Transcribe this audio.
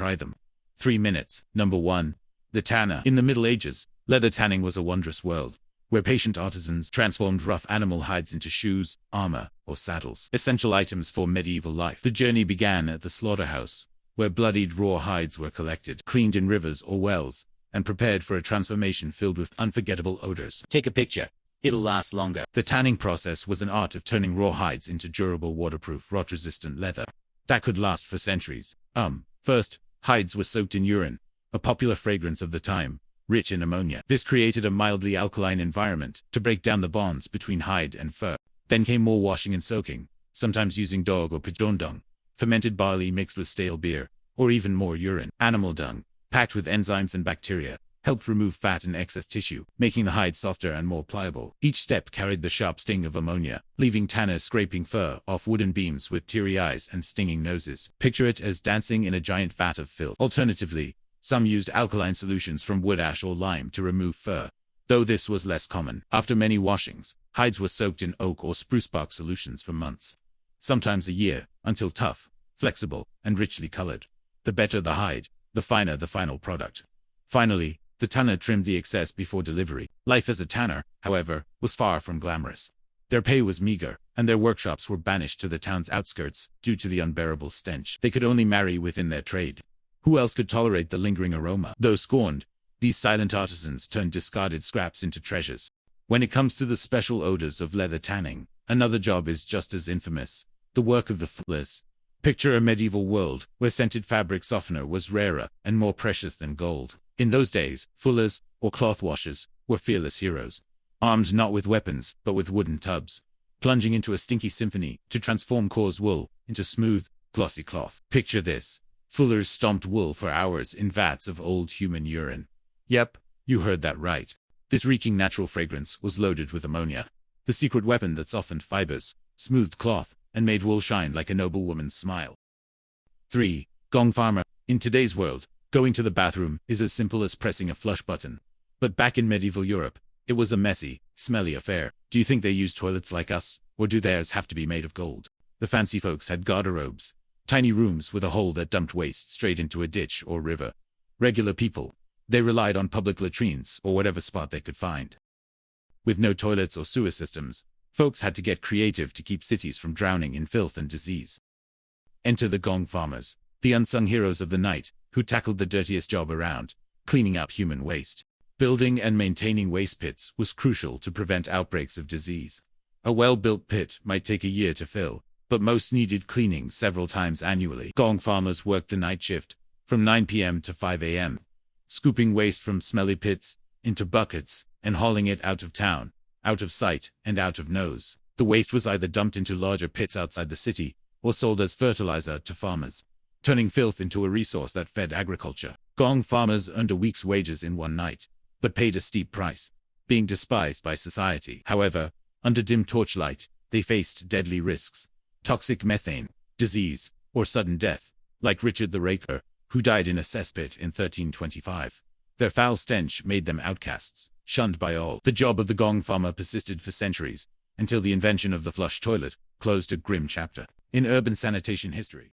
Try them. 3 minutes. Number 1. The tanner. In the Middle Ages, leather tanning was a wondrous world, where patient artisans transformed rough animal hides into shoes, armor, or saddles, essential items for medieval life. The journey began at the slaughterhouse, where bloodied raw hides were collected, cleaned in rivers or wells, and prepared for a transformation filled with unforgettable odors. Take a picture. It'll last longer. The tanning process was an art of turning raw hides into durable, waterproof, rot-resistant leather that could last for centuries. First, hides were soaked in urine, a popular fragrance of the time, rich in ammonia. This created a mildly alkaline environment to break down the bonds between hide and fur. Then came more washing and soaking, sometimes using dog or pigeon dung, fermented barley mixed with stale beer, or even more urine. Animal dung, packed with enzymes and bacteria, helped remove fat and excess tissue, making the hide softer and more pliable. Each step carried the sharp sting of ammonia, leaving tanners scraping fur off wooden beams with teary eyes and stinging noses. Picture it as dancing in a giant vat of filth. Alternatively, some used alkaline solutions from wood ash or lime to remove fur, though this was less common. After many washings, hides were soaked in oak or spruce bark solutions for months, sometimes a year, until tough, flexible, and richly colored. The better the hide, the finer the final product. Finally, the tanner trimmed the excess before delivery. Life as a tanner, however, was far from glamorous. Their pay was meager, and their workshops were banished to the town's outskirts due to the unbearable stench. They could only marry within their trade. Who else could tolerate the lingering aroma? Though scorned, these silent artisans turned discarded scraps into treasures. When it comes to the special odors of leather tanning, another job is just as infamous: the work of the fullers. Picture a medieval world where scented fabric softener was rarer and more precious than gold. In those days, fullers, or cloth washers, were fearless heroes, armed not with weapons, but with wooden tubs, plunging into a stinky symphony to transform coarse wool into smooth, glossy cloth. Picture this: fullers stomped wool for hours in vats of old human urine. Yep, you heard that right. This reeking natural fragrance was loaded with ammonia, the secret weapon that softened fibers, smoothed cloth, and made wool shine like a noble woman's smile. 3. Gong farmer. In today's world, going to the bathroom is as simple as pressing a flush button. But back in medieval Europe, it was a messy, smelly affair. Do you think they used toilets like us, or do theirs have to be made of gold? The fancy folks had garderobes, tiny rooms with a hole that dumped waste straight into a ditch or river. Regular people, they relied on public latrines or whatever spot they could find. With no toilets or sewer systems, folks had to get creative to keep cities from drowning in filth and disease. Enter the gong farmers, the unsung heroes of the night, who tackled the dirtiest job around: cleaning up human waste. Building and maintaining waste pits was crucial to prevent outbreaks of disease. A well-built pit might take a year to fill, but most needed cleaning several times annually. Gong farmers worked the night shift, from 9 p.m. to 5 a.m., scooping waste from smelly pits into buckets and hauling it out of town, out of sight and out of nose. The waste was either dumped into larger pits outside the city or sold as fertilizer to farmers, turning filth into a resource that fed agriculture. Gong farmers earned a week's wages in one night, but paid a steep price, being despised by society. However, under dim torchlight, they faced deadly risks: toxic methane, disease, or sudden death, like Richard the Raper, who died in a cesspit in 1325. Their foul stench made them outcasts, shunned by all. The job of the gong farmer persisted for centuries, until the invention of the flush toilet closed a grim chapter in urban sanitation history.